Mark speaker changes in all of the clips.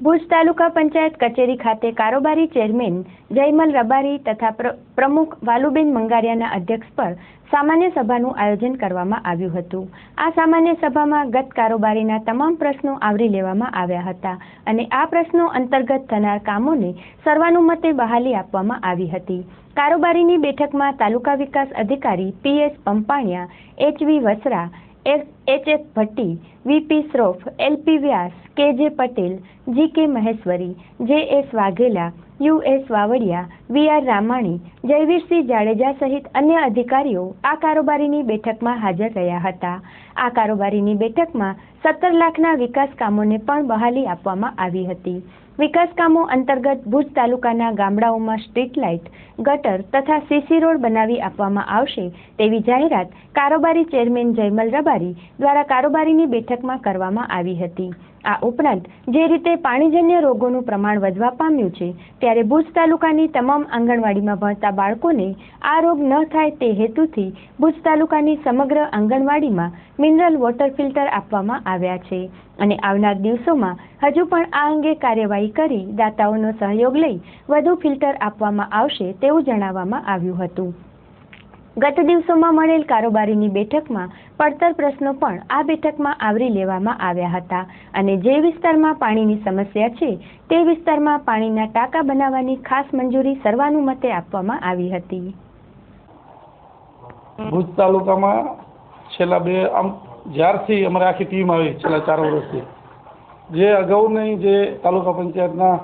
Speaker 1: ભુજ તાલુકા પંચાયત કચેરી ખાતે કારોબારી ચેરમેન જયમલ રબારી તથા પ્રમુખ વાલુબેન મંગારિયાના અધ્યક્ષ પર સામાન્ય સભાનું આયોજન કરવામાં આવ્યું હતું। આ સામાન્ય સભામાં ગત કારોબારીના તમામ પ્રશ્નો આવરી લેવામાં આવ્યા હતા અને આ પ્રશ્નો અંતર્ગત થનાર કામોને સર્વાનુમતે બહાલી આપવામાં આવી હતી। કારોબારીની બેઠકમાં તાલુકા વિકાસ અધિકારી PS Pampaniya, HV Vasra, HF Bhatti, VP Shroff, LP વ્યાસ, KJ Patel, GK Maheshwari, JS Vaghela, US Vavadiya, VR Ramani, Jayvirsinh Jadeja સહિત અન્ય અધિકારીઓ આ કારોબારીની બેઠકમાં હાજર રહ્યા હતા। આ કારોબારીની બેઠકમાં 17 લાખના વિકાસ કામોને પણ બહાલી આપવામાં આવી હતી। વિકાસ કામો અંતર્ગત ભુજ તાલુકાના ગામડાઓમાં સ્ટ્રીટ લાઇટ, ગટર તથા CC રોડ બનાવી આપવામાં આવશે તેવી જાહેરાત કારોબારી ચેરમેન જયમલ રબારી દ્વારા કારોબારીની બેઠકમાં કરવામાં આવી હતી। આ ઉપરાંત જે રીતે પાણીજન્ય રોગોનું પ્રમાણ વધવા પામ્યું છે ત્યારે ભુજ તાલુકાની તમામ આંગણવાડીમાં ભણતા બાળકોને આ રોગ ન થાય તે હેતુથી ભુજ તાલુકાની સમગ્ર આંગણવાડીમાં મિનરલ વોટર ફિલ્ટર આપવામાં આવ્યા છે અને આવનાર દિવસોમાં હજુ પણ આ અંગે કાર્યવાહી કરી દાતાઓનો સહયોગ લઈ વધુ ફિલ્ટર આપવામાં આવશે તેવું જણાવવામાં આવ્યું હતું। ગત દિવસોમાં મળેલ કારોબારીની બેઠકમાં પડતર પ્રશ્નો પણ આ બેઠકમાં આવરી લેવામાં આવ્યા હતા અને જે વિસ્તારમાં પાણીની સમસ્યા છે તે વિસ્તારમાં પાણીના ટાંકા બનાવવાની ખાસ મંજૂરી સર્વાનુમતે આપવામાં આવી હતી।
Speaker 2: ભુજ તાલુકામાં છેલ્લા જ્યારથી અમારી આખી ટીમ આવી છેલ્લા 4 વર્ષથી જે અગાઉની જે તાલુકા પંચાયતના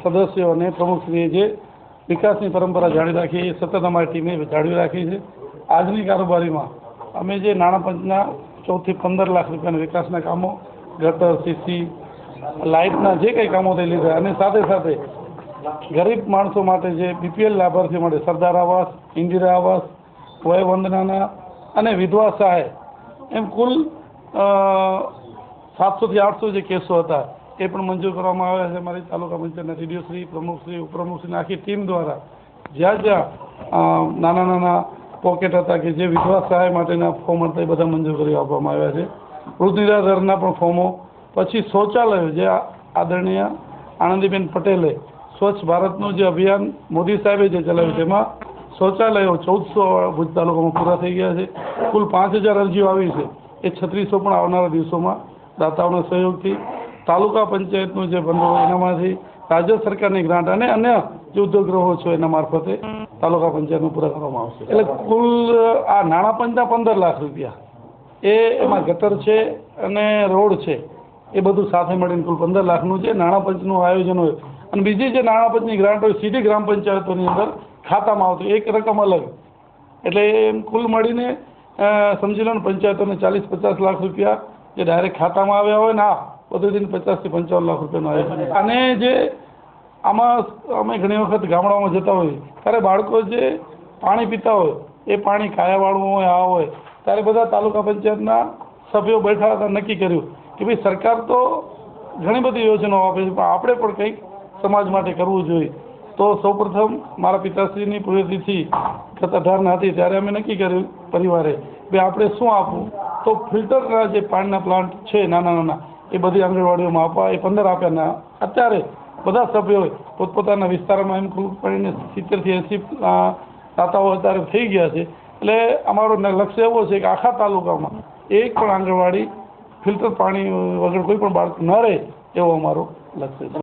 Speaker 2: સદસ્યો અને પ્રમુખશ્રીએ જે વિકાસની પરંપરા જાળવી રાખી એ સતત અમારી ટીમે જાળવી રાખી છે। આજની કારોબારીમાં અમે જે નાણાં પંચના 14 થી 15 લાખ રૂપિયાના વિકાસના કામો, ગટર, CC, લાઇટના જે કંઈ કામો તે લીધા અને સાથે સાથે ગરીબ માણસો માટે જે BPL લાભાર્થીઓ માટે સરદાર આવાસ, ઇન્દિરા આવાસ, વયવંદનાના અને વિધવા સહાય એમ કુલ 700 થી 800 જે કેસો હતા એ પણ મંજૂર કરવામાં આવ્યા છે। અમારી તાલુકા પંચાયતના TDO શ્રી, પ્રમુખશ્રી, ઉપપ્રમુખશ્રીની આખી ટીમ દ્વારા જ્યાં જ્યાં નાના પોકેટ હતા કે જે વિધવા સહાય માટેના ફોર્મ હતા એ બધા મંજૂર કરી આપવામાં આવ્યા છે। વૃદ્ધ નિરાધારના પણ ફોર્મો, પછી શૌચાલયો જે આદરણીય આનંદીબેન પટેલે સ્વચ્છ ભારતનું જે અભિયાન મોદી સાહેબે જે ચલાવ્યું તેમાં શૌચાલયો 1400 ભુજ તાલુકામાં પૂરા થઈ ગયા છે। કુલ 5000 અરજીઓ આવી છે, એ 3600 પણ આવનારા દિવસોમાં દાતાઓના સહયોગથી તાલુકા પંચાયતનું જે ભંડોળ એનામાંથી રાજ્ય સરકારની ગ્રાન્ટ અને અન્ય જે ઉદ્યોગગૃહો છે એના મારફતે તાલુકા પંચાયતનું પૂરા કરવામાં આવશે। એટલે કુલ આ નાણાં પંચના 15 લાખ રૂપિયા એમાં ગટર છે અને રોડ છે એ બધું સાથે મળીને કુલ 15 લાખનું છે નાણાં પંચનું આયોજન હોય અને બીજી જે નાણાં પંચની ગ્રાન્ટ હોય સીધી ગ્રામ પંચાયતોની અંદર ખાતામાં આવતી એક રકમ અલગ, એટલે કુલ મળીને સમજી લો ને પંચાયતોને 40-50 લાખ રૂપિયા જે ડાયરેક્ટ ખાતામાં આવ્યા હોય ને બધું દિન 50 થી 55 લાખ રૂપિયાનું આયોજન। અને જે આમાં અમે ઘણી વખત ગામડાઓમાં જતા હોઈએ ત્યારે બાળકો જે પાણી પીતા હોય એ પાણી કાયાવાળું હોય હોય ત્યારે બધા તાલુકા પંચાયતના સભ્યો બેઠા હતા, નક્કી કર્યું કે ભાઈ સરકાર તો ઘણી બધી યોજનાઓ આપે છે પણ આપણે પણ કંઈક સમાજ માટે કરવું જોઈએ। તો સૌપ્રથમ મારા પિતાશ્રીની પુણ્યતિથિ ગત 18 હતી ત્યારે અમે નક્કી કર્યું પરિવારે કે આપણે શું આપવું, તો ફિલ્ટરના જે પાણીના પ્લાન્ટ છે નાના એ બધી આંગણવાડીઓમાં આપવા, એ 15 આપ્યા। અત્યારે બધા સભ્યોએ પોતપોતાના વિસ્તારમાં એમ કુલ પડીને 70 થી 80 દાતાઓ અત્યારે થઈ ગયા છે। એટલે અમારો લક્ષ્ય એવો છે કે આખા તાલુકામાં એક પણ આંગણવાડી ફિલ્ટર પાણી વગર કોઈ પણ બાળક ન રહે એવો અમારો લક્ષ્ય છે।